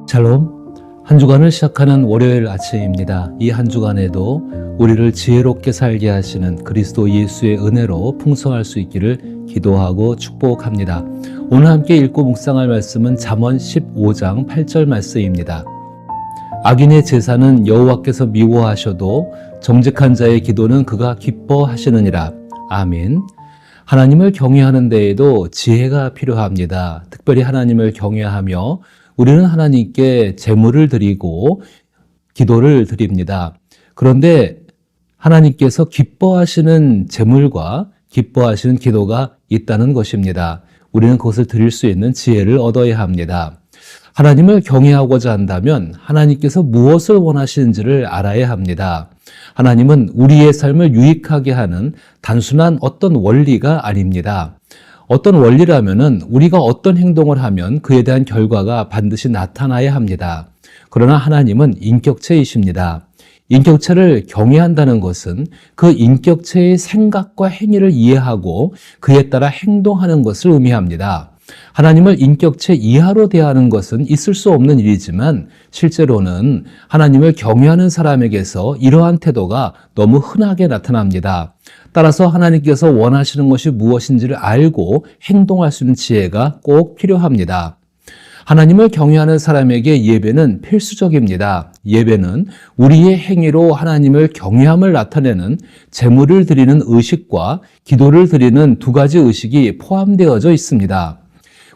샬롬. 한 주간을 시작하는 월요일 아침입니다. 이 한 주간에도 우리를 지혜롭게 살게 하시는 그리스도 예수의 은혜로 풍성할 수 있기를 기도하고 축복합니다. 오늘 함께 읽고 묵상할 말씀은 잠언 15장 8절 말씀입니다. 악인의 제사는 여호와께서 미워하셔도 정직한 자의 기도는 그가 기뻐하시느니라. 아멘. 하나님을 경외하는 데에도 지혜가 필요합니다. 특별히 하나님을 경외하며 우리는 하나님께 제물을 드리고 기도를 드립니다. 그런데 하나님께서 기뻐하시는 제물과 기뻐하시는 기도가 있다는 것입니다. 우리는 그것을 드릴 수 있는 지혜를 얻어야 합니다. 하나님을 경외하고자 한다면 하나님께서 무엇을 원하시는지를 알아야 합니다. 하나님은 우리의 삶을 유익하게 하는 단순한 어떤 원리가 아닙니다. 어떤 원리라면은 우리가 어떤 행동을 하면 그에 대한 결과가 반드시 나타나야 합니다. 그러나 하나님은 인격체이십니다. 인격체를 경외한다는 것은 그 인격체의 생각과 행위를 이해하고 그에 따라 행동하는 것을 의미합니다. 하나님을 인격체 이하로 대하는 것은 있을 수 없는 일이지만 실제로는 하나님을 경외하는 사람에게서 이러한 태도가 너무 흔하게 나타납니다. 따라서 하나님께서 원하시는 것이 무엇인지를 알고 행동할 수 있는 지혜가 꼭 필요합니다. 하나님을 경외하는 사람에게 예배는 필수적입니다. 예배는 우리의 행위로 하나님을 경외함을 나타내는 제물을 드리는 의식과 기도를 드리는 두 가지 의식이 포함되어져 있습니다.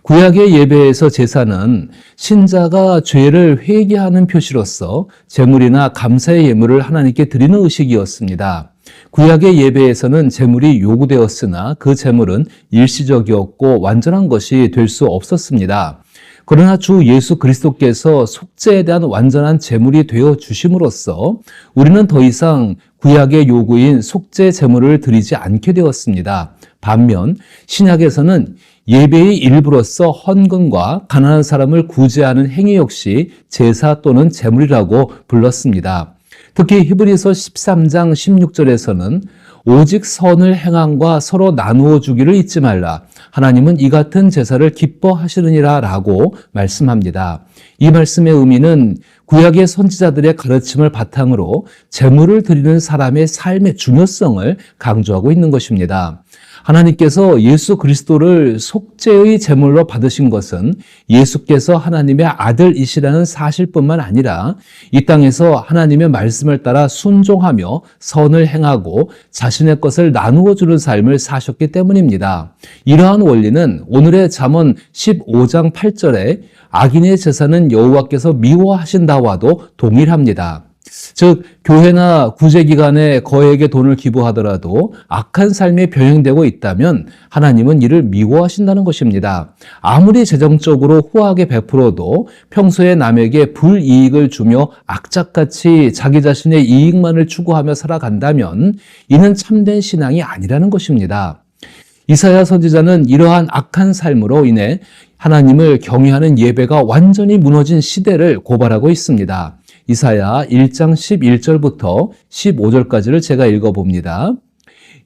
구약의 예배에서 제사는 신자가 죄를 회개하는 표시로서 제물이나 감사의 예물을 하나님께 드리는 의식이었습니다. 구약의 예배에서는 제물이 요구되었으나 그 제물은 일시적이었고 완전한 것이 될 수 없었습니다. 그러나 주 예수 그리스도께서 속죄에 대한 완전한 제물이 되어 주심으로써 우리는 더 이상 구약의 요구인 속죄 제물을 드리지 않게 되었습니다. 반면 신약에서는 예배의 일부로서 헌금과 가난한 사람을 구제하는 행위 역시 제사 또는 제물이라고 불렀습니다. 특히 히브리서 13장 16절에서는 오직 선을 행함과 서로 나누어 주기를 잊지 말라. 하나님은 이 같은 제사를 기뻐하시느니라 라고 말씀합니다. 이 말씀의 의미는 구약의 선지자들의 가르침을 바탕으로 제물을 드리는 사람의 삶의 중요성을 강조하고 있는 것입니다. 하나님께서 예수 그리스도를 속죄의 제물로 받으신 것은 예수께서 하나님의 아들이시라는 사실뿐만 아니라 이 땅에서 하나님의 말씀을 따라 순종하며 선을 행하고 자신의 것을 나누어 주는 삶을 사셨기 때문입니다. 이러한 원리는 오늘의 잠언 15장 8절에 악인의 제사는 여호와께서 미워하신다와도 동일합니다. 즉 교회나 구제기관에 거액의 돈을 기부하더라도 악한 삶이 병행되고 있다면 하나님은 이를 미워하신다는 것입니다. 아무리 재정적으로 후하게 베풀어도 평소에 남에게 불이익을 주며 악착같이 자기 자신의 이익만을 추구하며 살아간다면 이는 참된 신앙이 아니라는 것입니다. 이사야 선지자는 이러한 악한 삶으로 인해 하나님을 경외하는 예배가 완전히 무너진 시대를 고발하고 있습니다. 이사야 1장 11절부터 15절까지를 제가 읽어봅니다.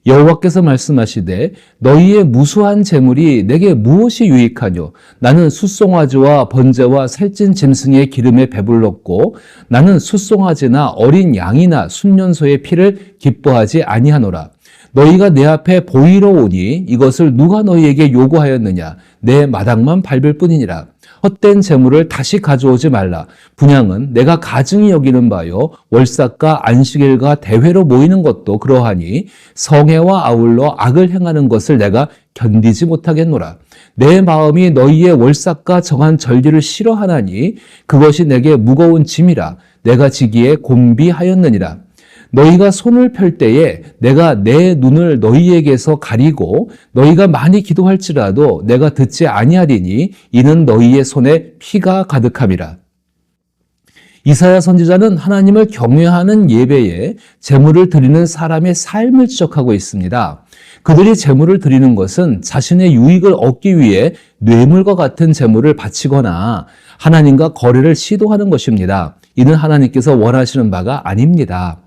여호와께서 말씀하시되 너희의 무수한 재물이 내게 무엇이 유익하뇨? 나는 숫송아지와 번제와 살찐 짐승의 기름에 배불렀고 나는 숫송아지나 어린 양이나 순년소의 피를 기뻐하지 아니하노라. 너희가 내 앞에 보이러 오니 이것을 누가 너희에게 요구하였느냐? 내 마당만 밟을 뿐이니라. 헛된 재물을 다시 가져오지 말라. 분향은 내가 가증히 여기는 바요. 월삭과 안식일과 대회로 모이는 것도 그러하니 성회와 아울러 악을 행하는 것을 내가 견디지 못하겠노라. 내 마음이 너희의 월삭과 정한 절기를 싫어하나니 그것이 내게 무거운 짐이라. 내가 지기에 곤비하였느니라. 너희가 손을 펼 때에 내가 내 눈을 너희에게서 가리고 너희가 많이 기도할지라도 내가 듣지 아니하리니 이는 너희의 손에 피가 가득함이라. 이사야 선지자는 하나님을 경외하는 예배에 제물을 드리는 사람의 삶을 지적하고 있습니다. 그들이 제물을 드리는 것은 자신의 유익을 얻기 위해 뇌물과 같은 제물을 바치거나 하나님과 거래를 시도하는 것입니다. 이는 하나님께서 원하시는 바가 아닙니다.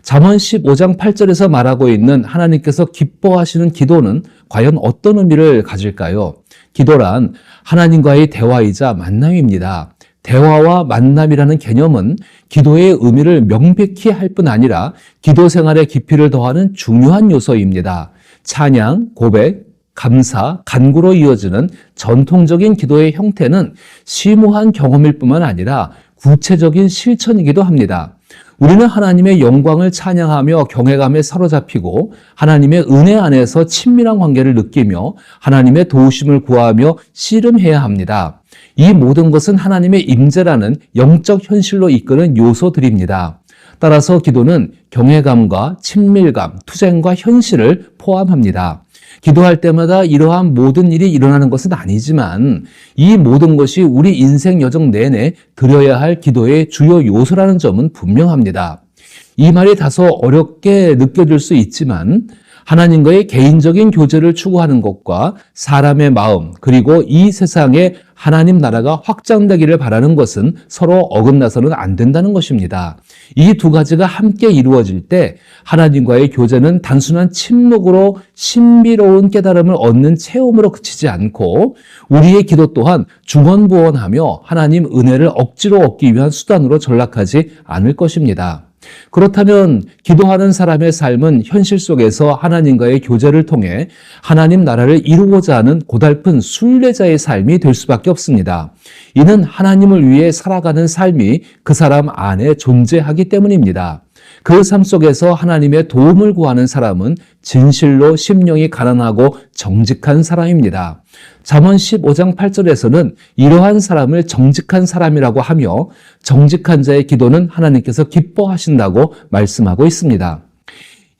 잠언 15장 8절에서 말하고 있는 하나님께서 기뻐하시는 기도는 과연 어떤 의미를 가질까요? 기도란 하나님과의 대화이자 만남입니다. 대화와 만남이라는 개념은 기도의 의미를 명백히 할 뿐 아니라 기도 생활의 깊이를 더하는 중요한 요소입니다. 찬양, 고백, 감사, 간구로 이어지는 전통적인 기도의 형태는 심오한 경험일 뿐만 아니라 구체적인 실천이기도 합니다. 우리는 하나님의 영광을 찬양하며 경외감에 사로잡히고 하나님의 은혜 안에서 친밀한 관계를 느끼며 하나님의 도우심을 구하며 씨름해야 합니다. 이 모든 것은 하나님의 임재라는 영적 현실로 이끄는 요소들입니다. 따라서 기도는 경외감과 친밀감, 투쟁과 현실을 포함합니다. 기도할 때마다 이러한 모든 일이 일어나는 것은 아니지만 이 모든 것이 우리 인생 여정 내내 드려야 할 기도의 주요 요소라는 점은 분명합니다. 이 말이 다소 어렵게 느껴질 수 있지만 하나님과의 개인적인 교제를 추구하는 것과 사람의 마음 그리고 이 세상에 하나님 나라가 확장되기를 바라는 것은 서로 어긋나서는 안 된다는 것입니다. 이 두 가지가 함께 이루어질 때 하나님과의 교제는 단순한 침묵으로 신비로운 깨달음을 얻는 체험으로 그치지 않고 우리의 기도 또한 중언부언하며 하나님 은혜를 억지로 얻기 위한 수단으로 전락하지 않을 것입니다. 그렇다면 기도하는 사람의 삶은 현실 속에서 하나님과의 교제를 통해 하나님 나라를 이루고자 하는 고달픈 순례자의 삶이 될 수밖에 없습니다. 이는 하나님을 위해 살아가는 삶이 그 사람 안에 존재하기 때문입니다. 그 삶 속에서 하나님의 도움을 구하는 사람은 진실로 심령이 가난하고 정직한 사람입니다. 잠언 15장 8절에서는 이러한 사람을 정직한 사람이라고 하며 정직한 자의 기도는 하나님께서 기뻐하신다고 말씀하고 있습니다.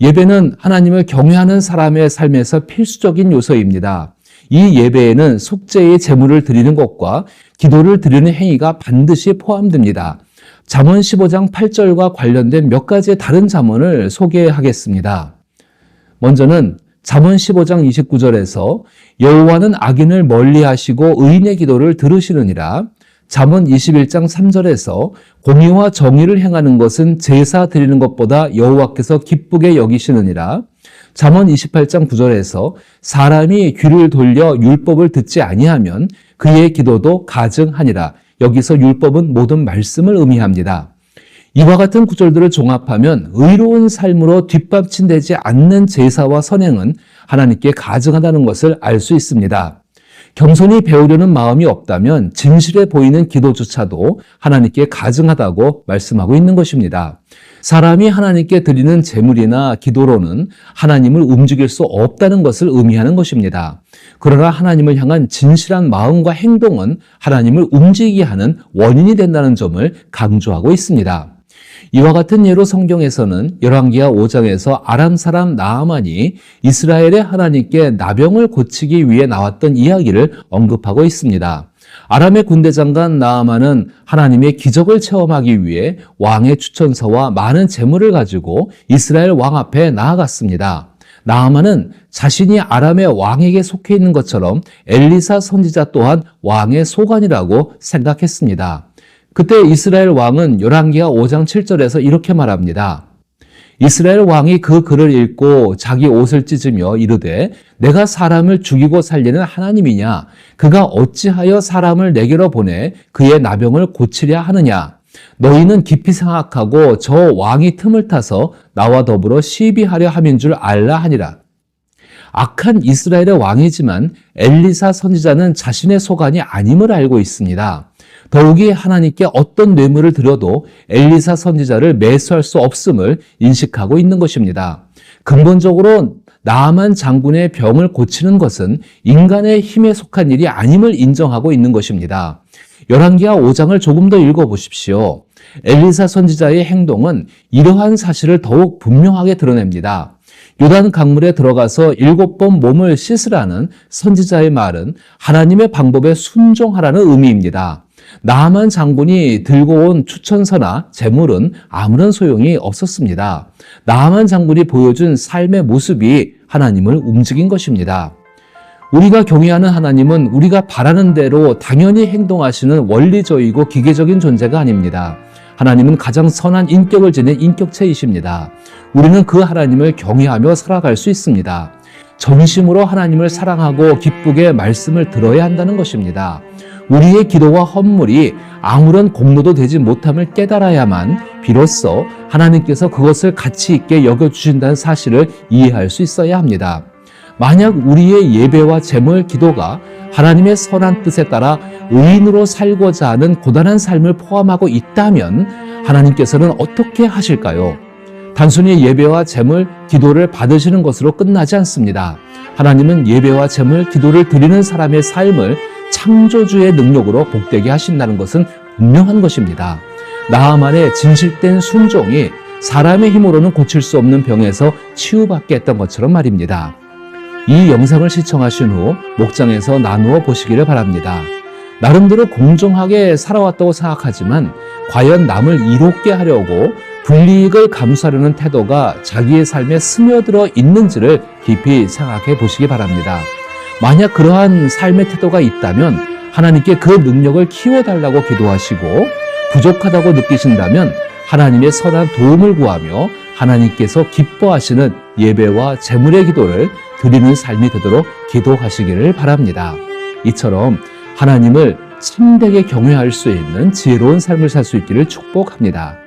예배는 하나님을 경외하는 사람의 삶에서 필수적인 요소입니다. 이 예배에는 속죄의 제물을 드리는 것과 기도를 드리는 행위가 반드시 포함됩니다. 잠언 15장 8절과 관련된 몇 가지의 다른 잠언을 소개하겠습니다. 먼저는 잠언 15장 29절에서 여호와는 악인을 멀리하시고 의인의 기도를 들으시느니라. 잠언 21장 3절에서 공의와 정의를 행하는 것은 제사 드리는 것보다 여호와께서 기쁘게 여기시느니라. 잠언 28장 9절에서 사람이 귀를 돌려 율법을 듣지 아니하면 그의 기도도 가증하니라. 여기서 율법은 모든 말씀을 의미합니다. 이와 같은 구절들을 종합하면 의로운 삶으로 뒷받침되지 않는 제사와 선행은 하나님께 가증하다는 것을 알 수 있습니다. 겸손히 배우려는 마음이 없다면 진실해 보이는 기도조차도 하나님께 가증하다고 말씀하고 있는 것입니다. 사람이 하나님께 드리는 제물이나 기도로는 하나님을 움직일 수 없다는 것을 의미하는 것입니다. 그러나 하나님을 향한 진실한 마음과 행동은 하나님을 움직이게 하는 원인이 된다는 점을 강조하고 있습니다. 이와 같은 예로 성경에서는 열왕기하 5장에서 아람 사람 나아만이 이스라엘의 하나님께 나병을 고치기 위해 나왔던 이야기를 언급하고 있습니다. 아람의 군대 장관 나아만은 하나님의 기적을 체험하기 위해 왕의 추천서와 많은 재물을 가지고 이스라엘 왕 앞에 나아갔습니다. 나아만은 자신이 아람의 왕에게 속해 있는 것처럼 엘리사 선지자 또한 왕의 소관이라고 생각했습니다. 그때 이스라엘 왕은 열왕기하 5장 7절에서 이렇게 말합니다. 이스라엘 왕이 그 글을 읽고 자기 옷을 찢으며 이르되 내가 사람을 죽이고 살리는 하나님이냐? 그가 어찌하여 사람을 내게로 보내 그의 나병을 고치려 하느냐? 너희는 깊이 생각하고 저 왕이 틈을 타서 나와 더불어 시비하려 함인 줄 알라 하니라. 악한 이스라엘의 왕이지만 엘리사 선지자는 자신의 소관이 아님을 알고 있습니다. 더욱이 하나님께 어떤 뇌물을 드려도 엘리사 선지자를 매수할 수 없음을 인식하고 있는 것입니다. 근본적으로 나아만 장군의 병을 고치는 것은 인간의 힘에 속한 일이 아님을 인정하고 있는 것입니다. 열왕기하 5장을 조금 더 읽어보십시오. 엘리사 선지자의 행동은 이러한 사실을 더욱 분명하게 드러냅니다. 요단 강물에 들어가서 7번 몸을 씻으라는 선지자의 말은 하나님의 방법에 순종하라는 의미입니다. 나아만 장군이 들고 온 추천서나 재물은 아무런 소용이 없었습니다. 나아만 장군이 보여준 삶의 모습이 하나님을 움직인 것입니다. 우리가 경외하는 하나님은 우리가 바라는 대로 당연히 행동하시는 원리적이고 기계적인 존재가 아닙니다. 하나님은 가장 선한 인격을 지닌 인격체이십니다. 우리는 그 하나님을 경외하며 살아갈 수 있습니다. 전심으로 하나님을 사랑하고 기쁘게 말씀을 들어야 한다는 것입니다. 우리의 기도와 헌물이 아무런 공로도 되지 못함을 깨달아야만 비로소 하나님께서 그것을 가치 있게 여겨주신다는 사실을 이해할 수 있어야 합니다. 만약 우리의 예배와 제물, 기도가 하나님의 선한 뜻에 따라 의인으로 살고자 하는 고단한 삶을 포함하고 있다면 하나님께서는 어떻게 하실까요? 단순히 예배와 제물, 기도를 받으시는 것으로 끝나지 않습니다. 하나님은 예배와 제물, 기도를 드리는 사람의 삶을 창조주의 능력으로 복되게 하신다는 것은 분명한 것입니다. 나아만의 진실된 순종이 사람의 힘으로는 고칠 수 없는 병에서 치유받게 했던 것처럼 말입니다. 이 영상을 시청하신 후 목장에서 나누어 보시기를 바랍니다. 나름대로 공정하게 살아왔다고 생각하지만 과연 남을 이롭게 하려고 불이익을 감수하려는 태도가 자기의 삶에 스며들어 있는지를 깊이 생각해 보시기 바랍니다. 만약 그러한 삶의 태도가 있다면 하나님께 그 능력을 키워달라고 기도하시고 부족하다고 느끼신다면 하나님의 선한 도움을 구하며 하나님께서 기뻐하시는 예배와 제물의 기도를 드리는 삶이 되도록 기도하시기를 바랍니다. 이처럼 하나님을 참되게 경외할 수 있는 지혜로운 삶을 살 수 있기를 축복합니다.